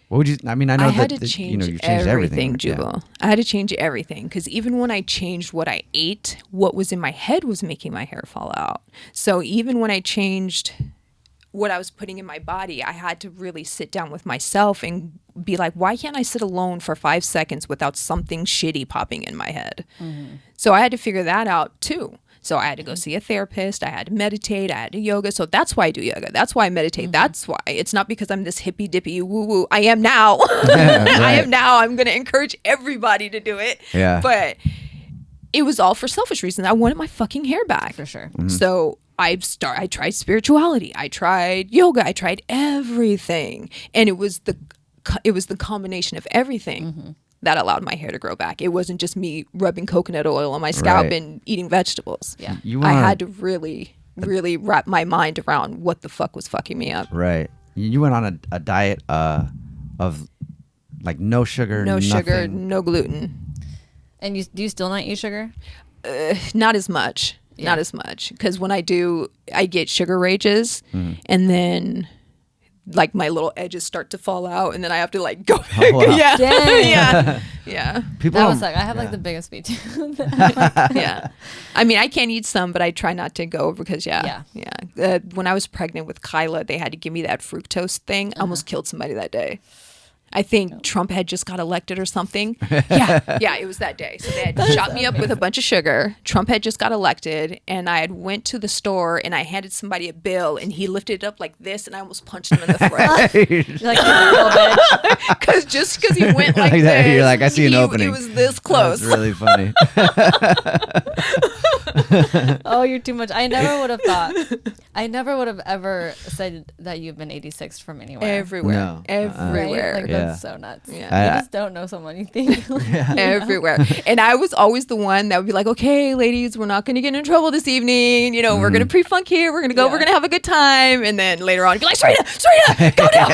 S3: What would you? I mean, I know
S2: I had
S3: that
S2: to change
S3: you know you've changed everything,
S2: Jubal. I had to change everything because even when I changed what I ate, what was in my head was making my hair fall out. So even when I changed what I was putting in my body, I had to really sit down with myself and be like, why can't I sit alone for 5 seconds without something shitty popping in my head? So I had to figure that out too. So I had to go see a therapist. I had to meditate. I had to yoga. So that's why I do yoga. That's why I meditate. That's why. It's not because I'm this hippy dippy woo woo. I am now. I am now. I'm going to encourage everybody to do it.
S3: Yeah.
S2: But it was all for selfish reasons. I wanted my fucking hair back.
S1: For sure.
S2: So I tried spirituality. I tried yoga. I tried everything. And it was the combination of everything that allowed my hair to grow back. It wasn't just me rubbing coconut oil on my scalp
S3: Right.
S2: and eating vegetables.
S1: Yeah.
S2: I had to really wrap my mind around what the fuck was fucking me up.
S3: Right. You went on a diet of like no sugar,
S2: No sugar,
S3: nothing.
S2: no gluten.
S1: And do you still not eat sugar?
S2: Not as much.
S1: Yeah.
S2: Not as much. Because when I do, I get sugar rages and then like my little edges start to fall out and then I have to like go back.
S3: wow.
S2: Yeah.
S1: Dang.
S2: Yeah.
S3: People
S1: That
S3: don't-
S1: was like I have like
S3: yeah.
S1: the biggest sweet tooth.
S2: Yeah. I mean, I can eat some, but I try not to go because yeah. When I was pregnant with Kyla, they had to give me that fructose thing. I almost killed somebody that day. I think Trump had just got elected or something. Yeah, it was that day. So they had shot me up with a bunch of sugar. Trump had just got elected, and I had went to the store, and I handed somebody a bill, and he lifted it up like this, and I almost punched him in the throat.
S1: You're like, "You little bitch."
S2: Because he went like
S3: Like that,
S2: this.
S3: you're like, I see an opening.
S2: It was this close.
S3: That's really funny.
S1: Oh, you're too much. I never would have thought. I never would have ever said that you've been 86 from anywhere.
S2: Everywhere.
S3: No.
S2: Everywhere.
S1: Right? Like
S3: Yeah.
S1: that's so nuts.
S2: Yeah.
S1: You just don't know someone you think.
S2: Everywhere. And I was always the one that would be like, okay, ladies, we're not going to get in trouble this evening. You know, we're going to pre-funk here. We're going to go.
S1: Yeah.
S2: We're going to have a good time. And then later on, be like, Syrena, go down.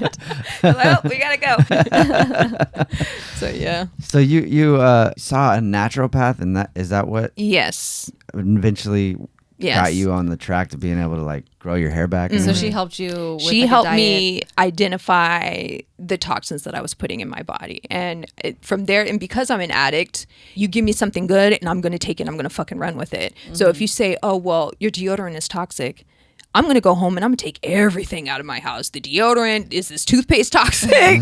S1: Shit.
S2: Well, we got to go. So, yeah.
S3: So you saw a naturopath, and is that what
S2: Yes.
S3: eventually
S2: Yes.
S3: got you on the track to being able to like grow your hair back?
S1: So she helped you with
S2: She
S1: like, a
S2: helped
S1: diet.
S2: me identify the toxins that I was putting in my body. And from there, and because I'm an addict, you give me something good and I'm going to take it and I'm going to fucking run with it. So if you say, oh, well, your deodorant is toxic, I'm going to go home and I'm going to take everything out of my house. The deodorant, is this toothpaste toxic?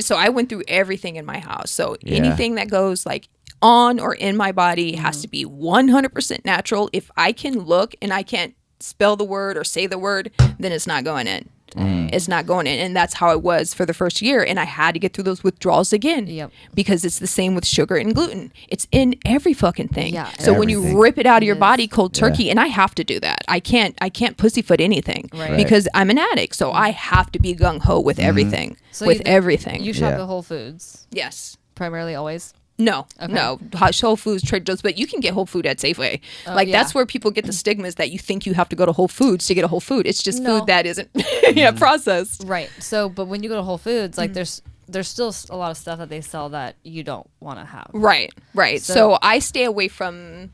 S2: So I went through everything in my house. So anything that goes like on or in my body has to be 100% natural. If I can look and I can't spell the word or say the word, then it's not going in. It's not going in. And that's how it was for the first year. And I had to get through those withdrawals again.
S1: Yep.
S2: Because it's the same with sugar and gluten. It's in every fucking thing.
S1: Yeah.
S2: So when you
S3: Everything.
S2: rip it out of your
S1: It
S2: body
S1: is.
S2: cold turkey, and I have to do that. I can't pussyfoot anything
S1: Right.
S2: because I'm an addict. So I have to be gung ho with everything.
S1: So
S2: with
S1: you-
S2: everything.
S1: You shop
S3: Yeah.
S1: at Whole Foods
S2: Yes.
S1: primarily always.
S2: No,
S1: Okay.
S2: no. Whole Foods, Trader Joe's, but you can get Whole Food at Safeway.
S1: Yeah.
S2: That's where people get the stigmas that you think you have to go to Whole Foods to get a Whole Food. It's just
S1: No.
S2: food that isn't processed.
S1: Right. So, but when you go to Whole Foods, like there's still a lot of stuff that they sell that you don't want to have.
S2: Right.
S1: So-
S2: So I stay away from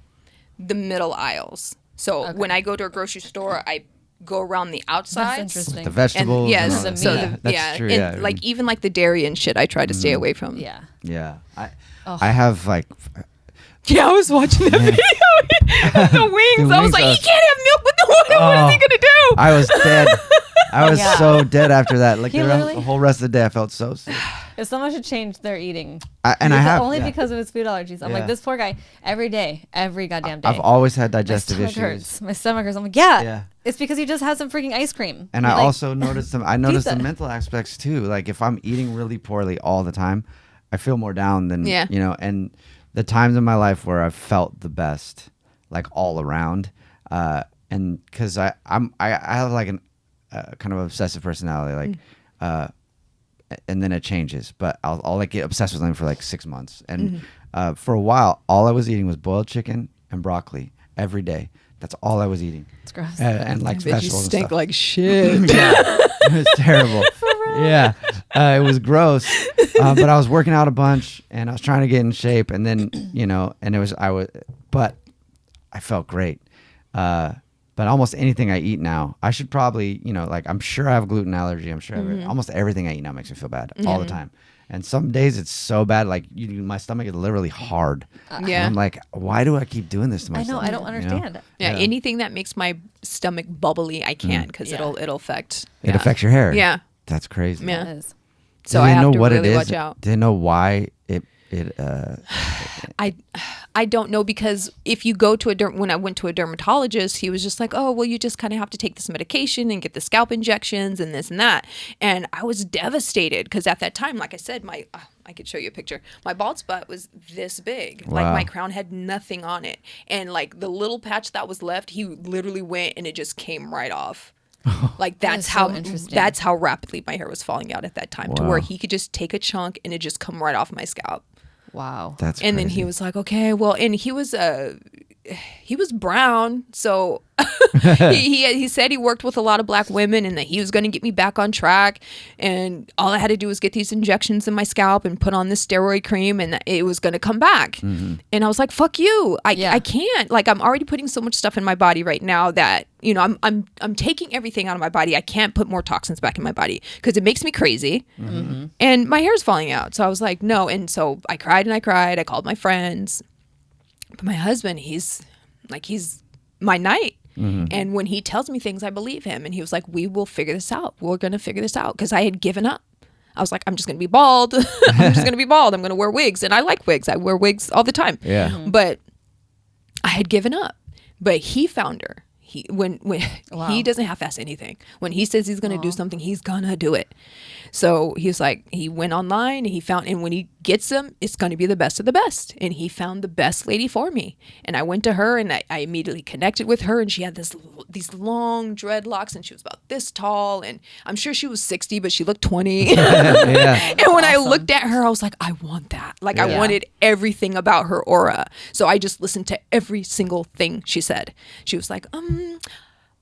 S2: the middle aisles. So
S1: Okay.
S2: when I go to a grocery store, I go around the outside.
S1: That's interesting.
S3: the vegetables.
S2: And yes,
S3: and all
S1: the
S3: that.
S2: so
S1: meat.
S3: That's true.
S2: and
S3: Yeah.
S2: like even like the dairy and shit, I try to stay away from.
S1: Yeah.
S3: Yeah.
S1: Oh.
S3: I have like
S2: Yeah, I was watching that video with the wings.
S3: The
S2: I was
S3: wings
S2: like,
S3: are-
S2: he can't have milk with the water. What is he
S3: Oh.
S2: gonna do?
S3: I was dead. I was
S1: Yeah.
S3: so dead after that. Like
S1: He
S3: the
S1: literally-
S3: whole rest of the day, I felt so sick.
S1: if someone should change their eating, only because of his food allergies. I'm like, this poor guy, every day, every goddamn day.
S3: I've always had digestive issues.
S1: Hurts. My stomach hurts. I'm like, yeah. It's because he just has some freaking ice cream.
S3: And I also noticed I noticed the mental aspects too. Like if I'm eating really poorly all the time, I feel more down than and the times in my life where I've felt the best, like all around, and because I have like an kind of obsessive personality, like, and then it changes. But I'll like get obsessed with something for like 6 months, and for a while, all I was eating was boiled chicken and broccoli every day. That's all I was eating.
S1: It's gross.
S3: And like vegetables. You
S2: stink
S3: and stuff.
S2: like shit.
S3: Yeah, it was terrible. Yeah, it was gross. But I was working out a bunch, and I was trying to get in shape, and then but I felt great. But almost anything I eat now, I should probably, like I'm sure I have a gluten allergy. I'm sure almost everything I eat now makes me feel bad all the time. And some days it's so bad, like my stomach is literally hard. And I'm like, why do I keep doing this to myself?
S1: I know, I don't understand.
S2: Yeah, anything that makes my stomach bubbly, I can't because it'll affect.
S3: It affects your hair.
S2: Yeah,
S3: that's crazy.
S2: Yeah. So I have to really watch out.
S3: Didn't know why it.
S2: I don't know, because if you go to when I went to a dermatologist, he was just like, oh, well, you just kind of have to take this medication and get the scalp injections and this and that. And I was devastated because at that time, like I said, I could show you a picture. My bald spot was this big.
S3: Wow.
S2: Like my crown had nothing on it. And like the little patch that was left, he literally went and it just came right off. Like that's how rapidly my hair was falling out at that time, to where he could just take a chunk and it just come right off my scalp.
S1: Wow.
S3: That's
S2: and
S3: crazy.
S2: Then he was like, okay, well, and he was brown, so he said he worked with a lot of black women and that he was going to get me back on track, and all I had to do was get these injections in my scalp and put on this steroid cream, and it was going to come back. Mm-hmm. And I was like, fuck you, I can't, like I'm already putting so much stuff in my body right now that I'm taking everything out of my body. I can't put more toxins back in my body because it makes me crazy. Mm-hmm. And my hair's falling out. So I was like, no. And so I cried and I cried. I called my friends. But my husband, he's my knight. Mm-hmm. And when he tells me things, I believe him. And he was like, we will figure this out. We're going to figure this out. Because I had given up. I was like, I'm just going to be bald. I'm just going to be bald. I'm going to wear wigs. And I like wigs. I wear wigs all the time.
S3: Yeah. Mm-hmm.
S2: But I had given up. But he found her. When he doesn't half-ass anything. When he says he's going to do something, he's going to do it. So he was like, he went online and he found, and when he gets them, it's going to be the best of the best. And he found the best lady for me. And I went to her and I immediately connected with her, and she had these long dreadlocks, and she was about this tall, and I'm sure she was 60, but she looked 20.
S3: Yeah.
S2: And when I looked at her, I was like, I want that. Like I wanted everything about her aura. So I just listened to every single thing she said. She was like,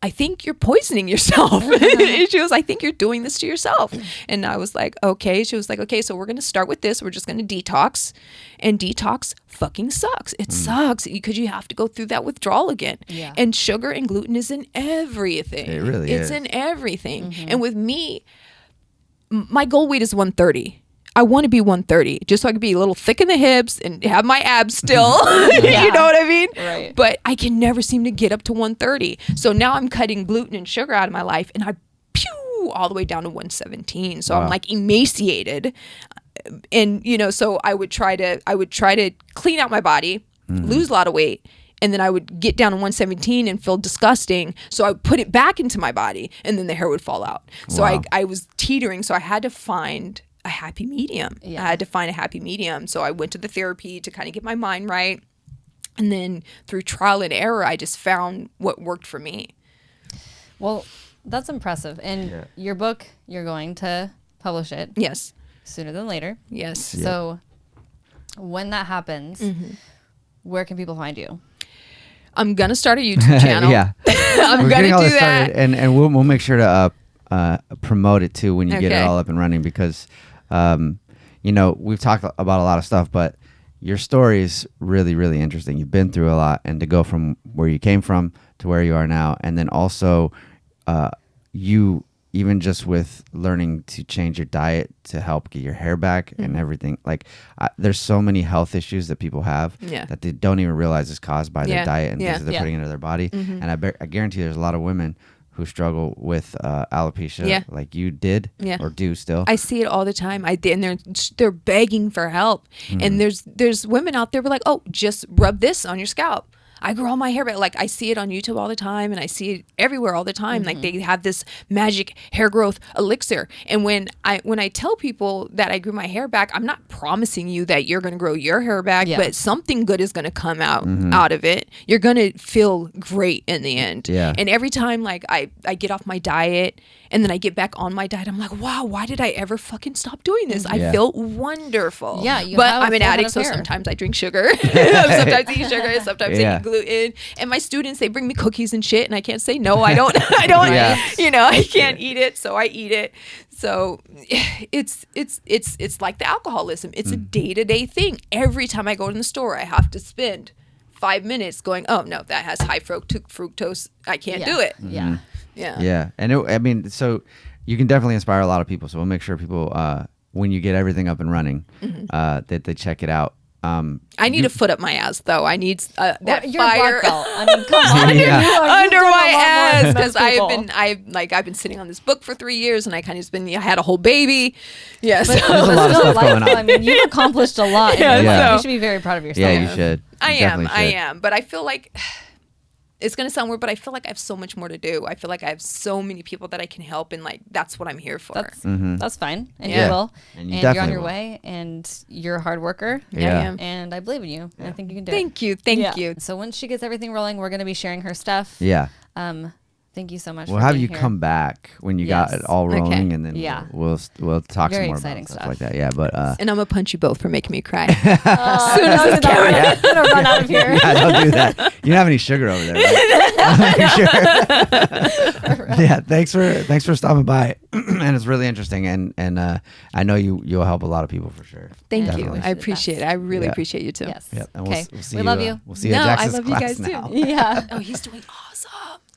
S2: I think you're poisoning yourself. She was, I think you're doing this to yourself. And I was like, okay. She was like, okay, so we're going to start with this. We're just going to detox. And detox fucking sucks. It sucks because you have to go through that withdrawal again. Yeah. And sugar and gluten is in everything.
S3: It really is.
S2: It's in everything. Mm-hmm. And with me, my goal weight is 130. I want to be 130 just so I can be a little thick in the hips and have my abs still. You know what I mean?
S1: Right.
S2: But I can never seem to get up to 130. So now I'm cutting gluten and sugar out of my life, and I all the way down to 117. So I'm like emaciated. And so I would try to clean out my body, lose a lot of weight, and then I would get down to 117 and feel disgusting. So I would put it back into my body, and then the hair would fall out. So I was teetering. So I had to find a happy medium. Yeah. I had to find a happy medium. So I went to the therapy to kind of get my mind right. And then through trial and error, I just found what worked for me.
S1: Well, that's impressive. And your book, you're going to publish it.
S2: Yes.
S1: Sooner than later.
S2: Yes.
S1: Yeah. So when that happens, where can people find you?
S2: I'm going to start a YouTube channel. I'm going to do that.
S3: And we'll make sure to promote it too when you get it all up and running, because we've talked about a lot of stuff, but your story is really, really interesting. You've been through a lot, and to go from where you came from to where you are now, and then also you even just with learning to change your diet to help get your hair back and everything. Like there's so many health issues that people have that they don't even realize is caused by their diet and things that they're putting into their body. And I guarantee there's a lot of women who struggle with alopecia,
S2: Yeah.
S3: like you did or do still.
S2: I see it all the time. And they're begging for help. And there's women out there who are like, oh, just rub this on your scalp. I grow all my hair back. Like I see it on YouTube all the time, and I see it everywhere all the time. Like they have this magic hair growth elixir. And when I tell people that I grew my hair back, I'm not promising you that you're going to grow your hair back, but something good is going to come out of it. You're going to feel great in the end.
S3: Yeah.
S2: And every time like I get off my diet and then I get back on my diet, I'm like, wow, why did I ever fucking stop doing this? I feel wonderful.
S1: Yeah,
S2: but I'm an addict, so sometimes I drink sugar. Sometimes I eat sugar. Sometimes I eat gluten. And my students, they bring me cookies and shit, and I can't say no. I don't. You know, I can't eat it, so I eat it. So it's like the alcoholism. It's a day-to-day thing. Every time I go to the store, I have to spend 5 minutes going, oh no, that has high fructose. I can't do it.
S3: Yeah. And so you can definitely inspire a lot of people. So we'll make sure people, when you get everything up and running, that they check it out.
S2: I need a foot up my ass, though. I need that
S1: You're
S2: fire
S1: black belt. I mean, come on.
S2: under my ass, because I've been sitting on this book for 3 years, and I had a whole baby. Yes,
S1: But
S3: There's a lot of
S1: still
S3: stuff going on.
S1: I mean, you've accomplished a lot. in your life. You should be very proud of yourself.
S3: Yeah, you should.
S2: I
S3: You definitely should.
S2: am, but I feel like it's gonna sound weird, but I feel like I have so much more to do. I feel like I have so many people that I can help, and like that's what I'm here for.
S1: That's fine, and
S2: Yeah.
S1: you will,
S3: And
S1: and,
S3: you
S1: you're on
S3: definitely
S1: your
S3: will.
S1: way, and you're a hard worker.
S3: Yeah.
S2: I am.
S1: And I believe in you. And I think you can do
S2: Thank
S1: it.
S2: you, thank you.
S1: So once she gets everything rolling, we're gonna be sharing her stuff.
S3: Yeah.
S1: Thank you so much.
S3: We'll
S1: for
S3: have
S1: being
S3: you
S1: here.
S3: come back when you got
S1: Yes.
S3: it all
S2: Okay.
S3: rolling, and then
S1: Yeah.
S3: we'll talk
S1: Very
S3: some more
S1: exciting
S3: about stuff
S1: stuff.
S3: like that. Yeah, but
S2: And I'm gonna punch you both for making me cry.
S1: I'm gonna run out of here.
S3: yeah, don't do that. You don't have any sugar over there, right? Sure. Yeah, thanks for stopping by, and it's really interesting, and I know you'll help a lot of people for sure.
S2: Thank
S3: Definitely.
S2: you. I appreciate it. I really appreciate you too.
S1: Yes.
S3: Yep, and
S1: Okay.
S3: we'll see
S1: We
S3: you,
S1: love you.
S3: We'll see you
S2: No,
S3: at
S2: I
S3: Jackson's
S2: love you
S3: class
S2: guys too.
S3: now.
S1: Yeah.
S2: Oh, he's doing awesome.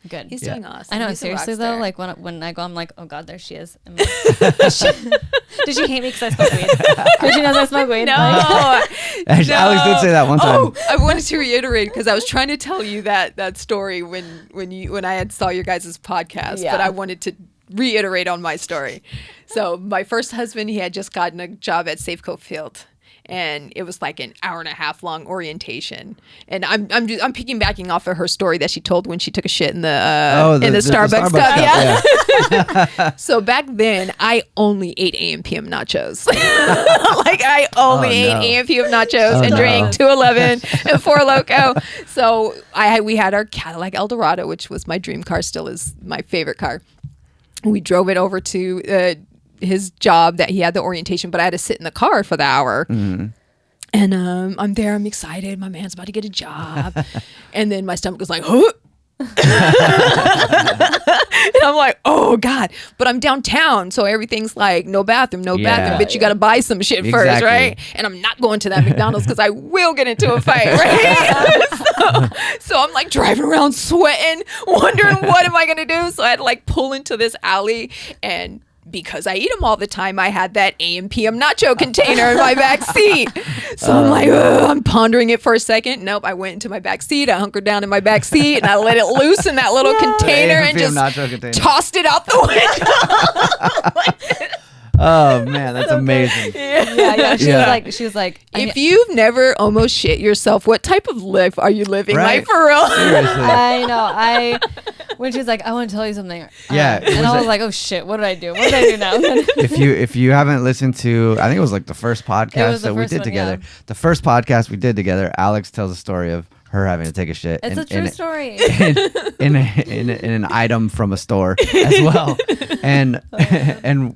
S1: Good.
S2: He's
S3: Yeah.
S2: doing awesome.
S1: I know.
S2: He's a
S1: Seriously
S2: rock
S1: though,
S2: star.
S1: like when I go, I'm like, oh god, there she is. I'm like, did she hate me because I smoke weed? Because she knows I smoke weed.
S2: No.
S3: Actually, Alex did say that one time.
S2: Oh, I wanted to reiterate because I was trying to tell you that story when I had saw your guys' podcast,
S1: Yeah.
S2: but I wanted to reiterate on my story. So my first husband, he had just gotten a job at Safeco Field. And it was like an hour and a half long orientation. And I'm piggybacking off of her story that she told when she took a shit in the Starbucks cup. Yeah. So back then, I only ate AM PM nachos. Like I only ate AM PM nachos and drank 211 and Four Loko. So we had our Cadillac Eldorado, which was my dream car, still is my favorite car. We drove it over to his job that he had the orientation, but I had to sit in the car for the hour. And I'm there, I'm excited. My man's about to get a job. And then my stomach was like, huh? And I'm like, oh God. But I'm downtown, so everything's like no bathroom, bitch. You gotta buy some shit first, right? And I'm not going to that McDonald's because I will get into a fight, right? so I'm like driving around sweating, wondering what am I gonna do. So I had to like pull into this alley, and because I eat them all the time, I had that AM PM nacho container in my back seat. So I'm like, I'm pondering it for a second. Nope, I went into my back seat. I hunkered down in my back seat and I let it loose in that little container and just tossed it out the window.
S3: Oh man, that's amazing.
S1: Yeah. She was like,
S2: if you've never almost shit yourself, what type of life are you living?
S3: Right?
S2: Like for real?
S3: Seriously.
S1: I know. When she was like, I want to tell you something.
S3: Yeah,
S1: And I was like, oh shit, what did I do? What did I do now?
S3: if you haven't listened to, I think it was like the first podcast that we did together.
S1: Yeah.
S3: The first podcast we did together, Alex tells a story of her having to take a shit.
S1: It's a true story.
S3: in an item from a store as well. And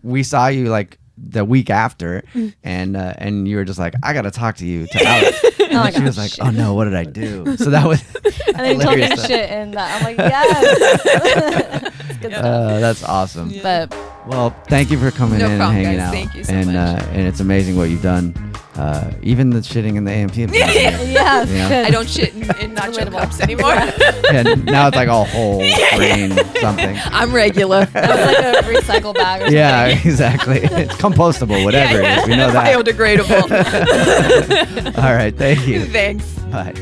S3: we saw you like the week after, and you were just like, I gotta talk to you to Alex. And she was like, oh no, what did I do? So that was
S1: and then told me shit, and I'm like, yes. It's good stuff.
S3: That's awesome.
S1: But
S3: Well, thank you for coming in and hanging out.
S2: Thank you so
S3: and
S2: much.
S3: And it's amazing what you've done. Even the shitting in the AMP.
S1: yeah,
S3: You know?
S1: good.
S2: I don't shit in nacho cups anymore.
S3: And now it's like all whole grain something.
S2: I'm regular.
S1: That was like a recycle bag or something.
S3: Yeah, exactly. It's compostable, whatever it is. We know that.
S2: Biodegradable.
S3: All right, thank you.
S2: Thanks.
S3: Bye.